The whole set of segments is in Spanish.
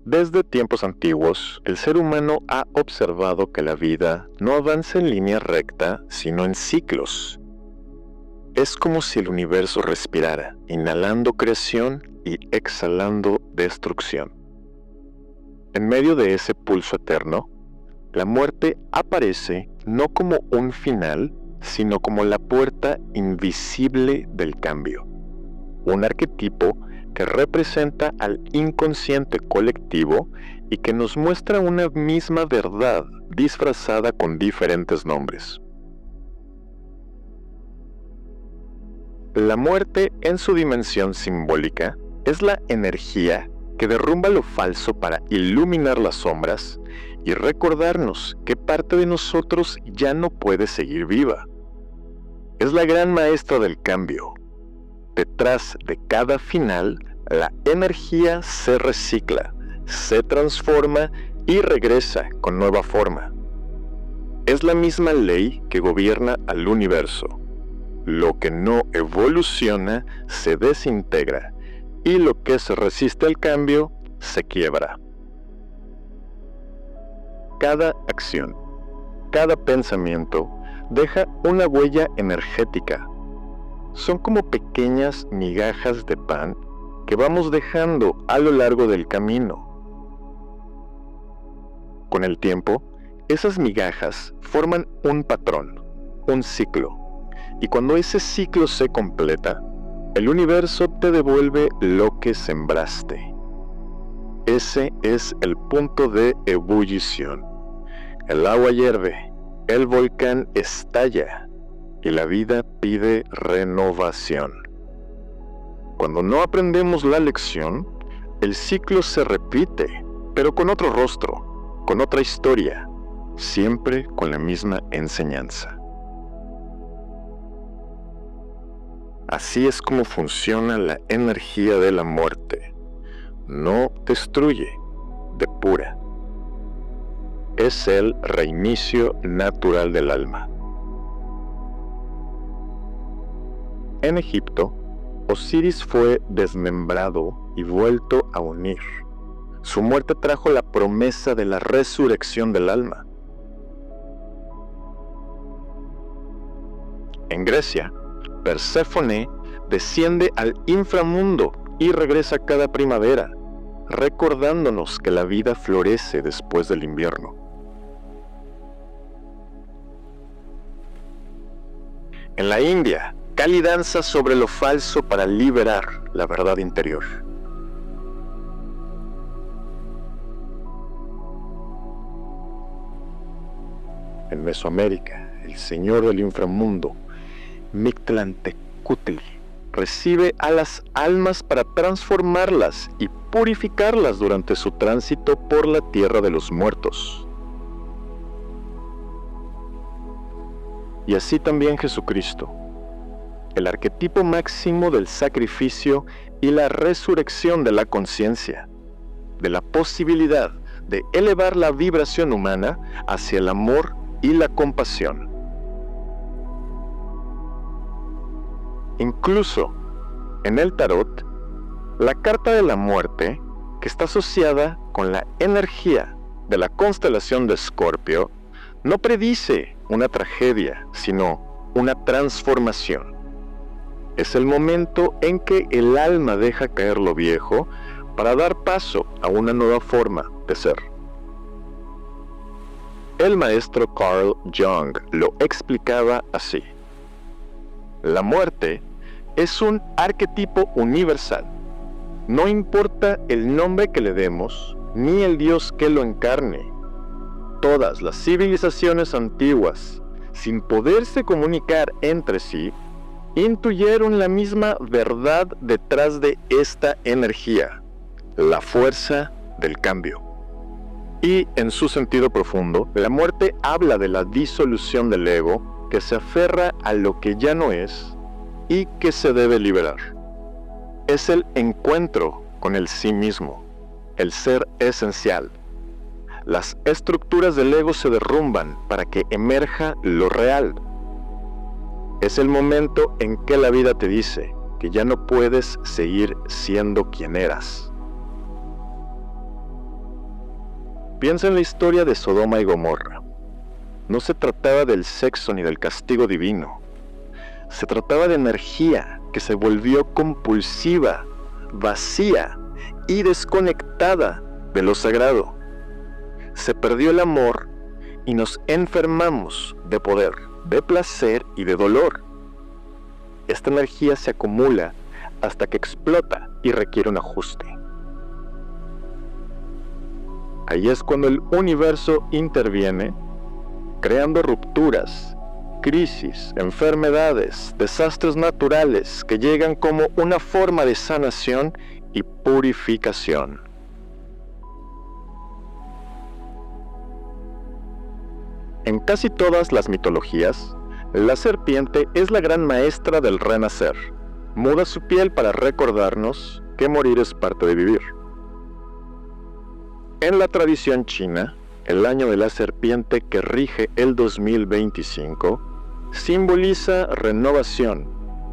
Desde tiempos antiguos, el ser humano ha observado que la vida no avanza en línea recta, sino en ciclos. Es como si el universo respirara, inhalando creación y exhalando destrucción. En medio de ese pulso eterno, la muerte aparece no como un final, sino como la puerta invisible del cambio. Un arquetipo que representa al inconsciente colectivo y que nos muestra una misma verdad disfrazada con diferentes nombres. La muerte, en su dimensión simbólica, es la energía que derrumba lo falso para iluminar las sombras y recordarnos que parte de nosotros ya no puede seguir viva. Es la gran maestra del cambio. Detrás de cada final, la energía se recicla, se transforma y regresa con nueva forma. Es la misma ley que gobierna al universo. Lo que no evoluciona se desintegra y lo que se resiste al cambio se quiebra. Cada acción, cada pensamiento deja una huella energética. Son como pequeñas migajas de pan que vamos dejando a lo largo del camino. Con el tiempo, esas migajas forman un patrón, un ciclo, y cuando ese ciclo se completa, el universo te devuelve lo que sembraste. Ese es el punto de ebullición. El agua hierve, el volcán estalla, y la vida pide renovación. Cuando no aprendemos la lección, el ciclo se repite, pero con otro rostro, con otra historia, siempre con la misma enseñanza. Así es como funciona la energía de la muerte. No destruye, depura. Es el reinicio natural del alma. En Egipto, Osiris fue desmembrado y vuelto a unir. Su muerte trajo la promesa de la resurrección del alma. En Grecia, Perséfone desciende al inframundo y regresa cada primavera, recordándonos que la vida florece después del invierno. En la India, Kali danza sobre lo falso para liberar la verdad interior. En Mesoamérica, el señor del inframundo, Mictlantecutli, recibe a las almas para transformarlas y purificarlas durante su tránsito por la tierra de los muertos. Y así también Jesucristo, el arquetipo máximo del sacrificio y la resurrección de la conciencia, de la posibilidad de elevar la vibración humana hacia el amor y la compasión. Incluso en el tarot, la carta de la muerte, que está asociada con la energía de la constelación de Escorpio, no predice una tragedia, sino una transformación. Es el momento en que el alma deja caer lo viejo para dar paso a una nueva forma de ser. El maestro Carl Jung lo explicaba así: la muerte es un arquetipo universal. No importa el nombre que le demos, ni el Dios que lo encarne. Todas las civilizaciones antiguas, sin poderse comunicar entre sí, intuyeron la misma verdad detrás de esta energía, la fuerza del cambio. Y en su sentido profundo, la muerte habla de la disolución del ego que se aferra a lo que ya no es y que se debe liberar. Es el encuentro con el sí mismo, el ser esencial. Las estructuras del ego se derrumban para que emerja lo real. Es el momento en que la vida te dice que ya no puedes seguir siendo quien eras. Piensa en la historia de Sodoma y Gomorra. No se trataba del sexo ni del castigo divino. Se trataba de energía que se volvió compulsiva, vacía y desconectada de lo sagrado. Se perdió el amor y nos enfermamos de poder, de placer y de dolor. Esta energía se acumula hasta que explota y requiere un ajuste. Ahí es cuando el universo interviene, creando rupturas, crisis, enfermedades, desastres naturales que llegan como una forma de sanación y purificación. En casi todas las mitologías, la serpiente es la gran maestra del renacer. Muda su piel para recordarnos que morir es parte de vivir. En la tradición china, el año de la serpiente que rige el 2025 simboliza renovación,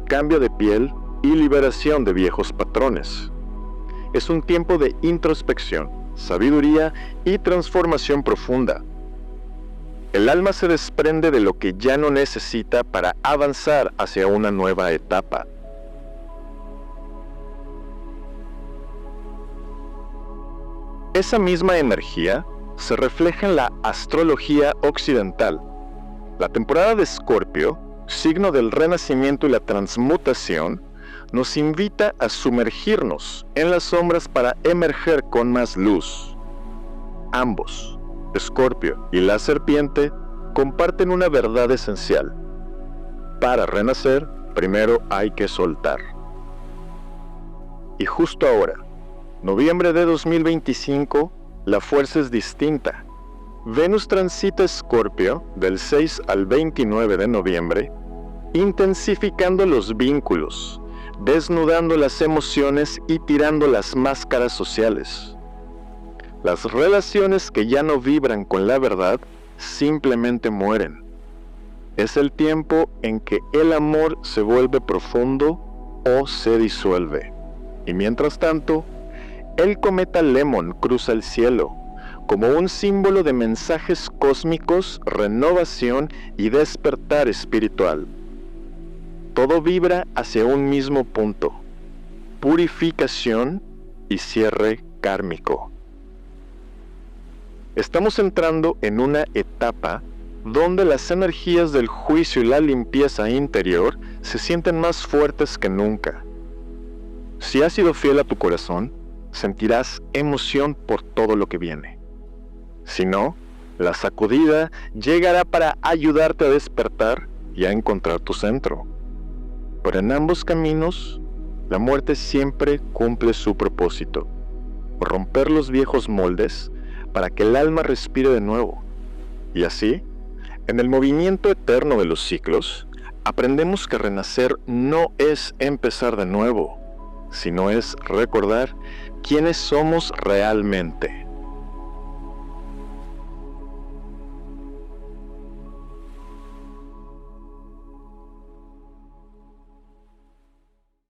cambio de piel y liberación de viejos patrones. Es un tiempo de introspección, sabiduría y transformación profunda. El alma se desprende de lo que ya no necesita para avanzar hacia una nueva etapa. Esa misma energía se refleja en la astrología occidental. La temporada de Escorpio, signo del renacimiento y la transmutación, nos invita a sumergirnos en las sombras para emerger con más luz. Ambos, Escorpio y la serpiente, comparten una verdad esencial. Para renacer, primero hay que soltar. Y justo ahora, noviembre de 2025, la fuerza es distinta. Venus transita Escorpio del 6 al 29 de noviembre, intensificando los vínculos, desnudando las emociones y tirando las máscaras sociales. Las relaciones que ya no vibran con la verdad simplemente mueren. Es el tiempo en que el amor se vuelve profundo o se disuelve. Y mientras tanto, el cometa Lemon cruza el cielo como un símbolo de mensajes cósmicos, renovación y despertar espiritual. Todo vibra hacia un mismo punto: purificación y cierre kármico. Estamos entrando en una etapa donde las energías del juicio y la limpieza interior se sienten más fuertes que nunca. Si has sido fiel a tu corazón, sentirás emoción por todo lo que viene. Si no, la sacudida llegará para ayudarte a despertar y a encontrar tu centro. Pero en ambos caminos, la muerte siempre cumple su propósito: romper los viejos moldes para que el alma respire de nuevo. Y así, en el movimiento eterno de los ciclos, aprendemos que renacer no es empezar de nuevo, sino es recordar quiénes somos realmente.